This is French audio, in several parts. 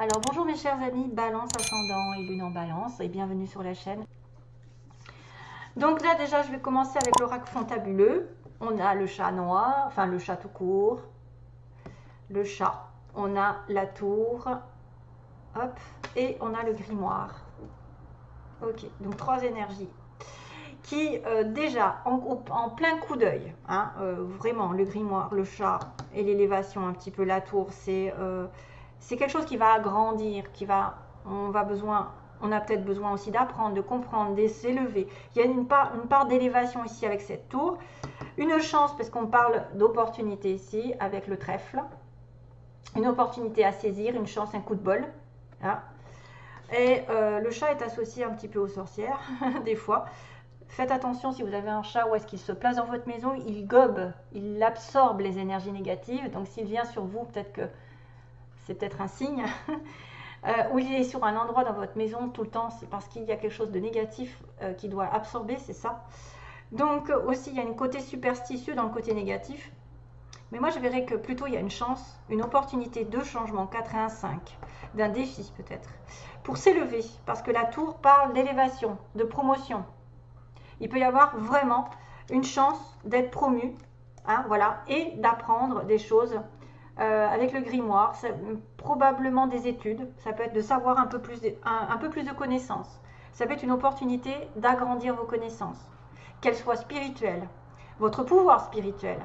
Alors bonjour mes chers amis, Balance ascendant et Lune en Balance et bienvenue sur la chaîne. Donc là déjà je vais commencer avec l'oracle fantabuleux. On a le chat noir, enfin le chat tout court, le chat, on a la tour, hop, et on a le grimoire. Ok, donc trois énergies qui déjà en plein coup d'œil, hein, vraiment le grimoire, le chat et l'élévation, un petit peu la tour, c'est quelque chose qui va agrandir, on a peut-être besoin aussi d'apprendre, de comprendre, de s'élever. Il y a une part d'élévation ici avec cette tour, une chance parce qu'on parle d'opportunité ici avec le trèfle, une opportunité à saisir, une chance, un coup de bol, hein. Et le chat est associé un petit peu aux sorcières des fois. Faites attention si vous avez un chat, où est-ce qu'il se place dans votre maison, il gobe, il absorbe les énergies négatives. Donc s'il vient sur vous, peut-être que c'est peut-être un signe. Ou il est sur un endroit dans votre maison tout le temps, c'est parce qu'il y a quelque chose de négatif qu'il doit absorber, c'est ça. Donc aussi, il y a un côté superstitieux dans le côté négatif. Mais moi, je verrais que plutôt, il y a une chance, une opportunité de changement, 4 et 1, 5, d'un défi peut-être, pour s'élever. Parce que la tour parle d'élévation, de promotion. Il peut y avoir vraiment une chance d'être promu, hein, voilà, et d'apprendre des choses avec le grimoire, probablement des études, ça peut être de savoir un peu plus de connaissances, ça peut être une opportunité d'agrandir vos connaissances, qu'elles soient spirituelles, votre pouvoir spirituel,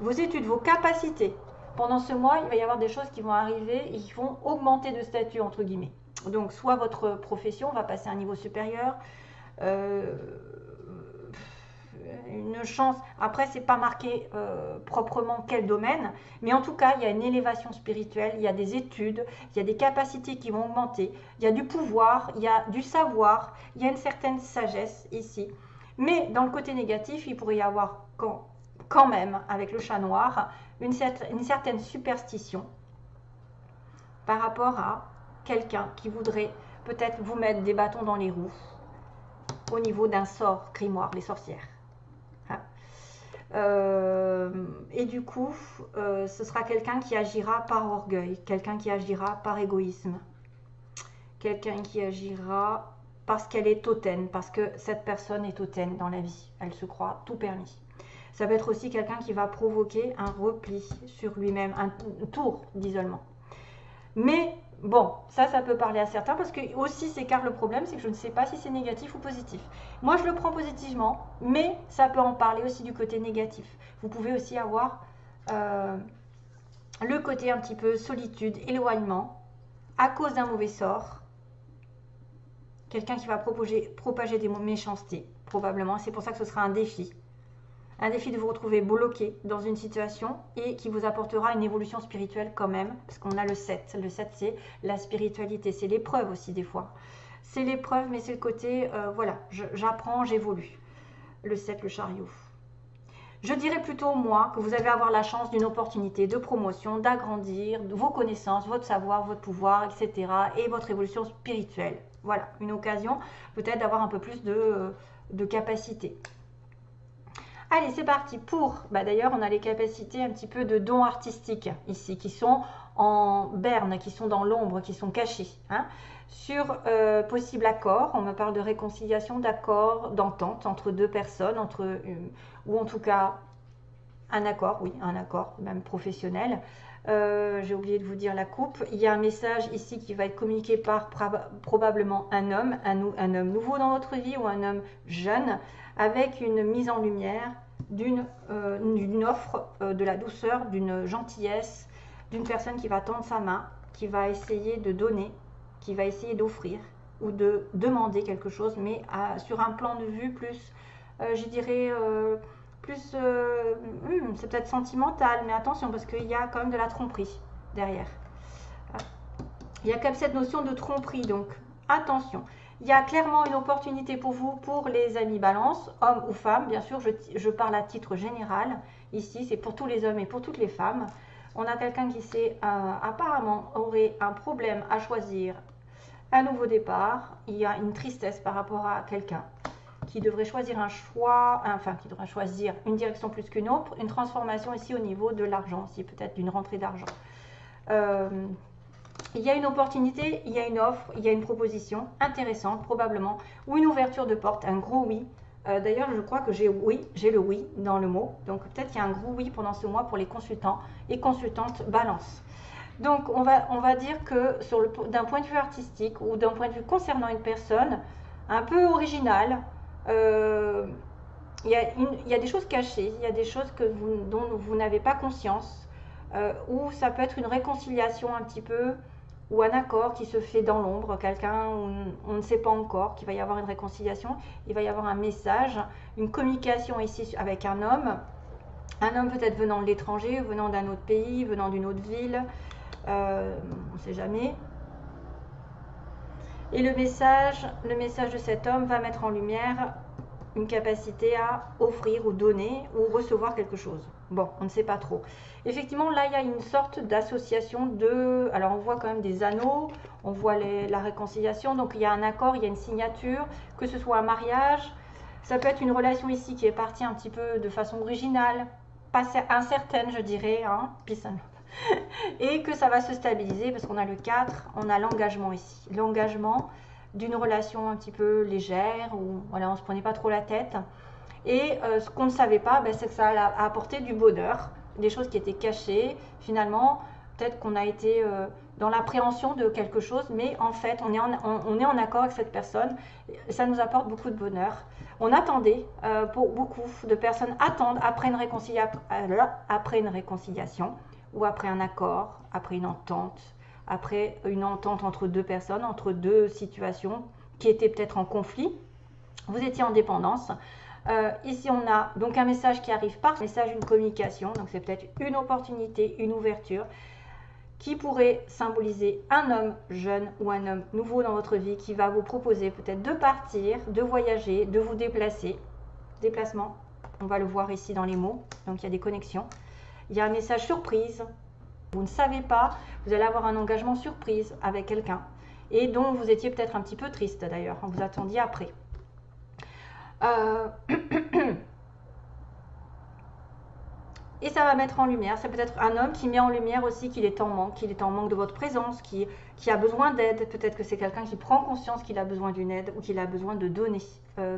vos études, vos capacités. Pendant ce mois, il va y avoir des choses qui vont arriver et qui vont augmenter de statut, entre guillemets. Donc, soit votre profession va passer à un niveau supérieur, une chance. Après, c'est pas marqué proprement quel domaine, mais en tout cas, il y a une élévation spirituelle, il y a des études, il y a des capacités qui vont augmenter, il y a du pouvoir, il y a du savoir, il y a une certaine sagesse ici. Mais dans le côté négatif, il pourrait y avoir quand même, avec le chat noir, une certaine superstition par rapport à quelqu'un qui voudrait peut-être vous mettre des bâtons dans les roues au niveau d'un sort grimoire, les sorcières. Et du coup, ce sera quelqu'un qui agira par orgueil, quelqu'un qui agira par égoïsme, quelqu'un qui agira parce qu'elle est hautaine, parce que cette personne est hautaine dans la vie, elle se croit tout permis. Ça peut être aussi quelqu'un qui va provoquer un repli sur lui-même, un tour d'isolement. Mais bon, ça peut parler à certains parce que aussi c'est car le problème, c'est que je ne sais pas si c'est négatif ou positif. Moi, je le prends positivement, mais ça peut en parler aussi du côté négatif. Vous pouvez aussi avoir le côté un petit peu solitude, éloignement, à cause d'un mauvais sort. Quelqu'un qui va propager des méchancetés, probablement. C'est pour ça que ce sera un défi. Un défi de vous retrouver bloqué dans une situation et qui vous apportera une évolution spirituelle quand même, parce qu'on a le 7. Le 7, c'est la spiritualité, c'est l'épreuve aussi des fois. C'est l'épreuve, mais c'est le côté, voilà, j'apprends, j'évolue. Le 7, le chariot. Je dirais plutôt, moi, que vous allez avoir la chance d'une opportunité de promotion, d'agrandir vos connaissances, votre savoir, votre pouvoir, etc. et votre évolution spirituelle. Voilà, une occasion peut-être d'avoir un peu plus de capacité. Allez, c'est parti pour, d'ailleurs, on a les capacités un petit peu de dons artistiques ici, qui sont en berne, qui sont dans l'ombre, qui sont cachés. Hein. Sur possible accord, on me parle de réconciliation, d'accord, d'entente entre deux personnes, ou en tout cas un accord, oui, un accord, même professionnel. J'ai oublié de vous dire la coupe. Il y a un message ici qui va être communiqué par probablement un homme nouveau dans votre vie ou un homme jeune, avec une mise en lumière d'une offre, de la douceur, d'une gentillesse, d'une personne qui va tendre sa main, qui va essayer de donner, qui va essayer d'offrir ou de demander quelque chose, mais sur un plan de vue plus, je dirais, plus, c'est peut-être sentimental, mais attention, parce qu'il y a quand même de la tromperie derrière. Il y a quand même cette notion de tromperie, donc attention. Il y a clairement une opportunité pour vous, pour les amis balance, hommes ou femmes. Bien sûr, je parle à titre général. Ici, c'est pour tous les hommes et pour toutes les femmes. On a quelqu'un qui apparemment aurait un problème à choisir un nouveau départ. Il y a une tristesse par rapport à quelqu'un qui devrait choisir un choix, enfin qui devrait choisir une direction plus qu'une autre, une transformation ici au niveau de l'argent, aussi peut-être d'une rentrée d'argent. il y a une opportunité, il y a une offre, il y a une proposition intéressante probablement, ou une ouverture de porte, un gros oui. D'ailleurs, je crois que j'ai le oui dans le mot. Donc peut-être qu'il y a un gros oui pendant ce mois pour les consultants et consultantes balance. Donc on va dire que d'un point de vue artistique ou d'un point de vue concernant une personne un peu originale, il y a des choses cachées, il y a des choses dont vous n'avez pas conscience, ou ça peut être une réconciliation un petit peu, ou un accord qui se fait dans l'ombre, quelqu'un, on ne sait pas encore qu'il va y avoir une réconciliation, il va y avoir un message, une communication ici avec un homme peut-être venant de l'étranger, venant d'un autre pays, venant d'une autre ville, on ne sait jamais. Et le message de cet homme va mettre en lumière une capacité à offrir ou donner ou recevoir quelque chose. Bon, on ne sait pas trop. Effectivement, là, il y a une sorte d'association de... Alors, on voit quand même des anneaux, on voit la réconciliation, donc il y a un accord, il y a une signature, que ce soit un mariage. Ça peut être une relation ici qui est partie un petit peu de façon originale, pas incertaine, je dirais, hein, et que ça va se stabiliser parce qu'on a le 4, on a l'engagement ici. L'engagement d'une relation un petit peu légère, où voilà, on ne se prenait pas trop la tête. Et ce qu'on ne savait pas, c'est que ça a apporté du bonheur, des choses qui étaient cachées. Finalement, peut-être qu'on a été dans l'appréhension de quelque chose, mais en fait, on est en accord avec cette personne. Ça nous apporte beaucoup de bonheur. On attendait, pour beaucoup de personnes attendent après une réconciliation, ou après un accord, après une entente entre deux personnes, entre deux situations qui étaient peut-être en conflit. Vous étiez en dépendance. Ici, on a donc un message qui arrive par message, une communication. Donc, c'est peut-être une opportunité, une ouverture qui pourrait symboliser un homme jeune ou un homme nouveau dans votre vie qui va vous proposer peut-être de partir, de voyager, de vous déplacer. Déplacement, on va le voir ici dans les mots. Donc, il y a des connexions. Il y a un message surprise. Vous ne savez pas, vous allez avoir un engagement surprise avec quelqu'un et dont vous étiez peut-être un petit peu triste d'ailleurs, vous attendiez après. Et ça va mettre en lumière, c'est peut-être un homme qui met en lumière aussi qu'il est en manque de votre présence, qui a besoin d'aide. Peut-être que c'est quelqu'un qui prend conscience qu'il a besoin d'une aide ou qu'il a besoin de donner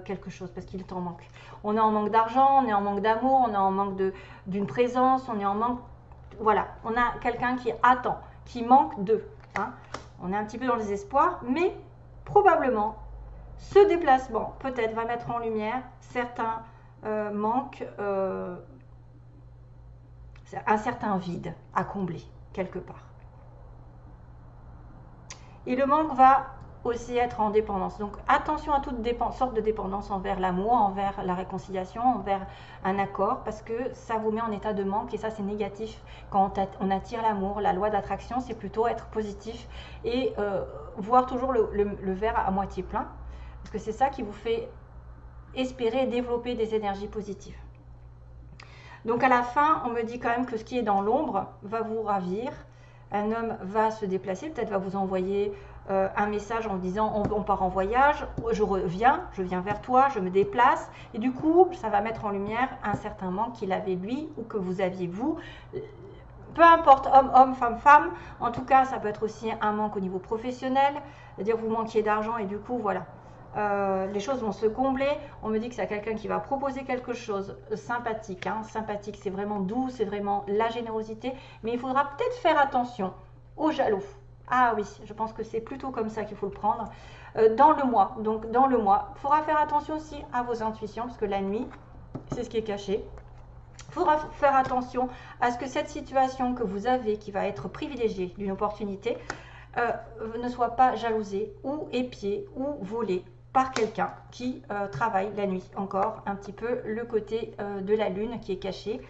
quelque chose parce qu'il est en manque. On est en manque d'argent, on est en manque d'amour, on est en manque d'une présence, on est en manque... Voilà, on a quelqu'un qui attend, qui manque d'eux. Hein. On est un petit peu dans le désespoir, mais probablement, ce déplacement peut-être va mettre en lumière certains manques, un certain vide à combler quelque part. Et le manque va aussi être en dépendance. Donc attention à toute sorte de dépendance envers l'amour, envers la réconciliation, envers un accord, parce que ça vous met en état de manque et ça c'est négatif. Quand on attire l'amour, la loi d'attraction, c'est plutôt être positif et voir toujours le verre à moitié plein, parce que c'est ça qui vous fait espérer et développer des énergies positives. Donc à la fin, on me dit quand même que ce qui est dans l'ombre va vous ravir. Un homme va se déplacer, peut-être va vous envoyer un message en disant on part en voyage, je viens vers toi, je me déplace. Et du coup, ça va mettre en lumière un certain manque qu'il avait lui ou que vous aviez vous. Peu importe, homme, femme. En tout cas, ça peut être aussi un manque au niveau professionnel. C'est-à-dire vous manquiez d'argent et du coup, voilà. Les choses vont se combler. On me dit que c'est quelqu'un qui va proposer quelque chose sympathique. Hein. Sympathique, c'est vraiment doux, c'est vraiment la générosité. Mais il faudra peut-être faire attention aux jaloux. Ah oui, je pense que c'est plutôt comme ça qu'il faut le prendre. Dans le mois, donc dans le mois, il faudra faire attention aussi à vos intuitions, parce que la nuit, c'est ce qui est caché. Il faudra faire attention à ce que cette situation que vous avez, qui va être privilégiée d'une opportunité, ne soit pas jalousée ou épiée ou volée par quelqu'un qui travaille la nuit. Encore un petit peu le côté de la lune qui est caché,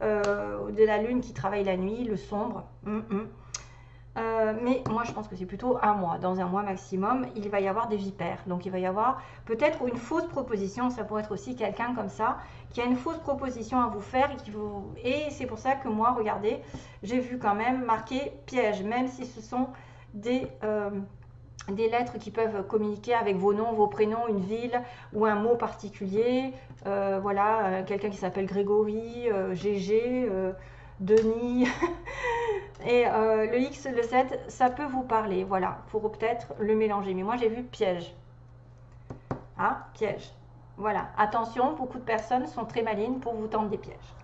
de la lune qui travaille la nuit, le sombre. Mais moi je pense que c'est plutôt un mois. Dans un mois maximum, il va y avoir des vipères. Donc il va y avoir peut-être une fausse proposition. Ça pourrait être aussi quelqu'un comme ça qui a une fausse proposition à vous faire. Et c'est pour ça que moi, regardez, j'ai vu quand même marqué piège. Même si ce sont des lettres qui peuvent communiquer avec vos noms, vos prénoms, une ville ou un mot particulier. Voilà, quelqu'un qui s'appelle Grégory, Gégé, Denis, Et le X, le 7, ça peut vous parler. Voilà, pour peut-être le mélanger. Mais moi, j'ai vu piège. Ah, piège. Voilà, attention, beaucoup de personnes sont très malines pour vous tendre des pièges.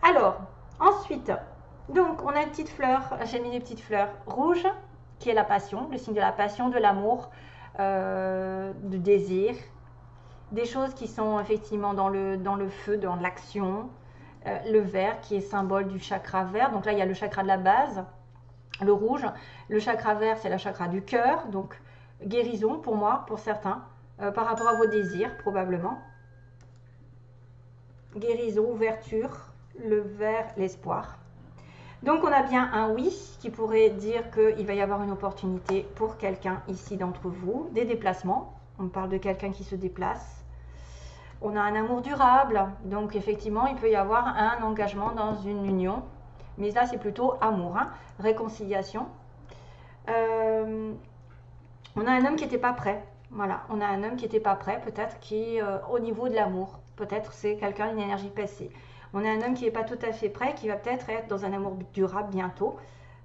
Alors, ensuite, donc, on a une petite fleur, j'ai mis des petites fleurs rouges, qui est la passion, le signe de la passion, de l'amour, du désir, des choses qui sont effectivement dans le feu, dans l'action. Le vert, qui est symbole du chakra vert. Donc là, il y a le chakra de la base, le rouge. Le chakra vert, c'est le chakra du cœur, donc guérison pour moi, pour certains. Par rapport à vos désirs, probablement. Guérison, ouverture, le vert, l'espoir. Donc, on a bien un oui qui pourrait dire qu'il va y avoir une opportunité pour quelqu'un ici d'entre vous. Des déplacements, on parle de quelqu'un qui se déplace. On a un amour durable, donc effectivement, il peut y avoir un engagement dans une union. Mais là, c'est plutôt amour, hein. Réconciliation. On a un homme qui n'était pas prêt. Voilà, on a un homme qui n'était pas prêt, peut-être qui, au niveau de l'amour, peut-être c'est quelqu'un d'une énergie passée. On a un homme qui n'est pas tout à fait prêt, qui va peut-être être dans un amour durable bientôt.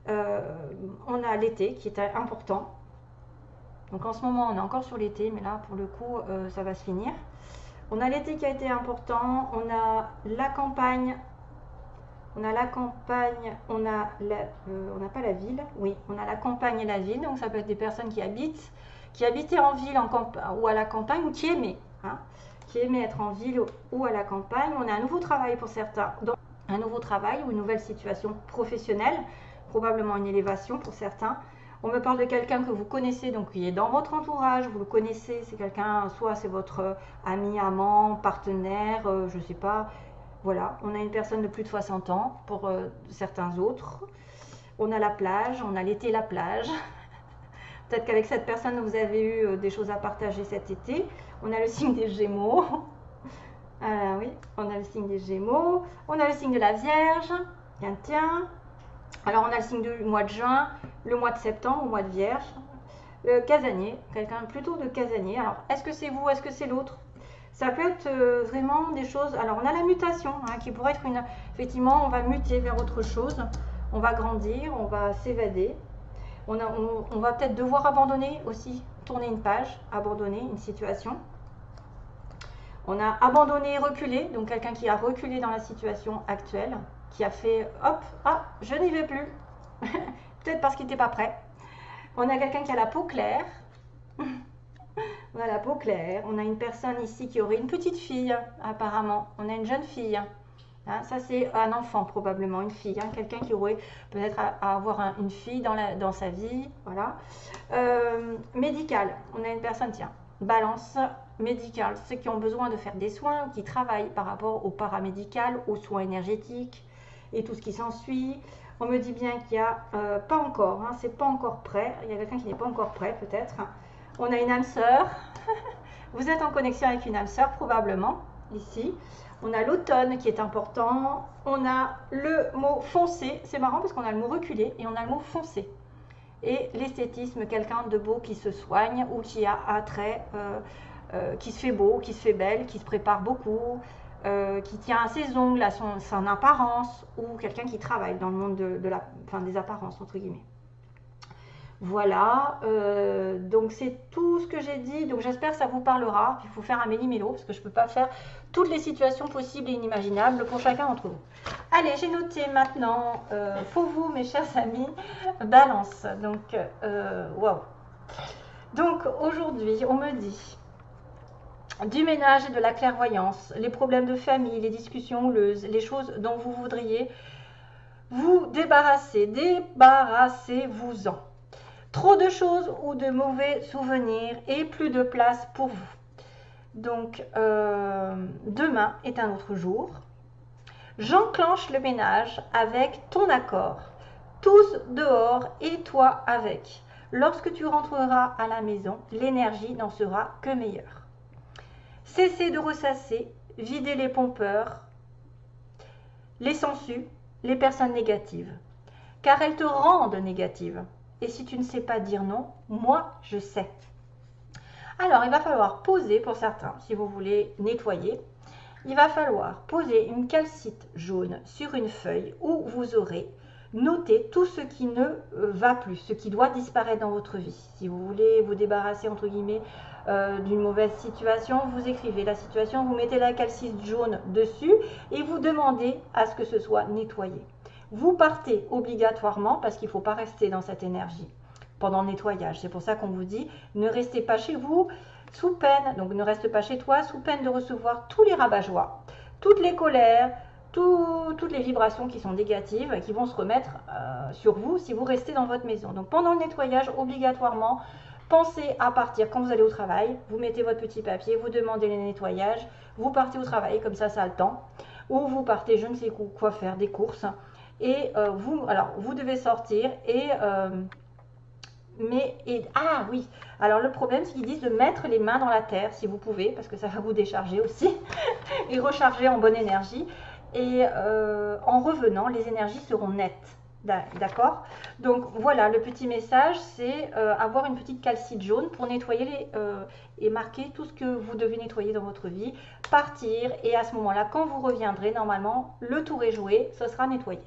On a l'été qui est important. Donc en ce moment, on est encore sur l'été, mais là, pour le coup, ça va se finir. On a l'été qui a été important. On a la campagne. On a la campagne, on n'a pas la ville. Oui, on a la campagne et la ville. Donc ça peut être des personnes qui habitaient en ville ou à la campagne, ou qui aimaient, hein, qui aimaient être en ville ou à la campagne. On a un nouveau travail pour certains, donc un nouveau travail ou une nouvelle situation professionnelle, probablement une élévation pour certains. On me parle de quelqu'un que vous connaissez, donc qui est dans votre entourage, vous le connaissez, c'est quelqu'un, soit c'est votre ami, amant, partenaire, je ne sais pas. Voilà, on a une personne de plus de 60 ans pour certains autres. On a la plage, on a l'été la plage. Peut-être qu'avec cette personne, vous avez eu des choses à partager cet été. On a le signe des Gémeaux. Oui, on a le signe des Gémeaux. On a le signe de la Vierge. Tiens. Alors, on a le signe du mois de juin, le mois de septembre, au mois de Vierge. Le casanier, quelqu'un plutôt de casanier. Alors, est-ce que c'est vous, est-ce que c'est l'autre? Ça peut être vraiment des choses... Alors, on a la mutation, hein, qui pourrait être une... Effectivement, on va muter vers autre chose. On va grandir, on va s'évader. On va peut-être devoir abandonner aussi, tourner une page, abandonner une situation. On a abandonné et reculé, donc quelqu'un qui a reculé dans la situation actuelle, qui a fait « hop, ah, je n'y vais plus ». Peut-être parce qu'il n'était pas prêt. On a quelqu'un qui a la peau claire. On a la peau claire. On a une personne ici qui aurait une petite fille, apparemment. On a une jeune fille. Hein, ça, c'est un enfant, probablement, une fille. Hein, quelqu'un qui aurait peut-être à avoir une fille dans sa vie. Voilà. Médical. On a une personne, tiens, balance médicale. Ceux qui ont besoin de faire des soins, qui travaillent par rapport au paramédical, aux soins énergétiques et tout ce qui s'ensuit. On me dit bien qu'il n'y a pas encore, hein, c'est pas encore prêt. Il y a quelqu'un qui n'est pas encore prêt, peut-être. On a une âme sœur. Vous êtes en connexion avec une âme sœur, probablement, ici. On a l'automne qui est important. On a le mot foncé. C'est marrant parce qu'on a le mot reculé et on a le mot foncé. Et l'esthétisme, quelqu'un de beau qui se soigne ou qui a un trait, qui se fait beau, qui se fait belle, qui se prépare beaucoup, qui tient à ses ongles, à son apparence, ou quelqu'un qui travaille dans le monde des apparences, entre guillemets. Voilà, donc c'est tout ce que j'ai dit. Donc j'espère que ça vous parlera. Il faut faire un méli-mélo parce que je ne peux pas faire toutes les situations possibles et inimaginables pour chacun d'entre vous. Allez, j'ai noté maintenant pour vous, mes chers amis, balance. Donc, waouh. Donc aujourd'hui, on me dit du ménage et de la clairvoyance, les problèmes de famille, les discussions houleuses, les choses dont vous voudriez vous débarrasser, débarrassez-vous-en. Trop de choses ou de mauvais souvenirs et plus de place pour vous. Donc, demain est un autre jour. J'enclenche le ménage avec ton accord. Tous dehors et toi avec. Lorsque tu rentreras à la maison, l'énergie n'en sera que meilleure. Cessez de ressasser, videz les pompeurs, les sangsues, les personnes négatives. Car elles te rendent négative. Et si tu ne sais pas dire non, moi, je sais. Alors, il va falloir poser, pour certains, si vous voulez nettoyer, il va falloir poser une calcite jaune sur une feuille où vous aurez Notez tout ce qui ne va plus, ce qui doit disparaître dans votre vie. Si vous voulez vous débarrasser, entre guillemets, d'une mauvaise situation, vous écrivez la situation, vous mettez la calcite jaune dessus et vous demandez à ce que ce soit nettoyé. Vous partez obligatoirement parce qu'il ne faut pas rester dans cette énergie pendant le nettoyage. C'est pour ça qu'on vous dit, ne restez pas chez vous sous peine, donc ne reste pas chez toi sous peine de recevoir tous les rabat-joie, toutes les colères, toutes les vibrations qui sont négatives qui vont se remettre sur vous si vous restez dans votre maison. Donc pendant le nettoyage, obligatoirement, pensez à partir quand vous allez au travail, vous mettez votre petit papier, vous demandez le nettoyage, vous partez au travail, comme ça a le temps, ou vous partez je ne sais quoi faire, des courses, et vous devez sortir ah oui, alors le problème c'est qu'ils disent de mettre les mains dans la terre si vous pouvez, parce que ça va vous décharger aussi, et recharger en bonne énergie, et en revenant, les énergies seront nettes. D'accord? Donc voilà, le petit message, c'est avoir une petite calcite jaune pour nettoyer et marquer tout ce que vous devez nettoyer dans votre vie, partir, et à ce moment-là, quand vous reviendrez, normalement, le tour est joué, ce sera nettoyé.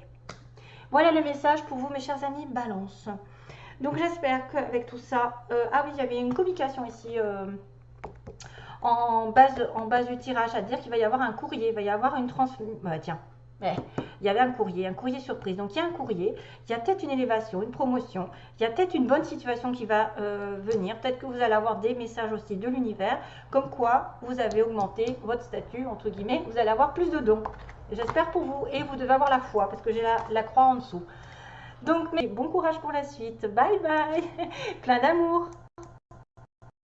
Voilà le message pour vous, mes chers amis Balance. Donc j'espère qu'avec tout ça, ah oui, il y avait une communication ici en base du tirage, à dire qu'il va y avoir un courrier, il va y avoir une transmission. Bah, tiens, il y avait un courrier surprise. Donc il y a un courrier, il y a peut-être une élévation, une promotion, il y a peut-être une bonne situation qui va venir. Peut-être que vous allez avoir des messages aussi de l'univers, comme quoi vous avez augmenté votre statut, entre guillemets, vous allez avoir plus de dons. J'espère pour vous, et vous devez avoir la foi, parce que j'ai la croix en dessous. Donc, bon courage pour la suite. Bye bye. Plein d'amour.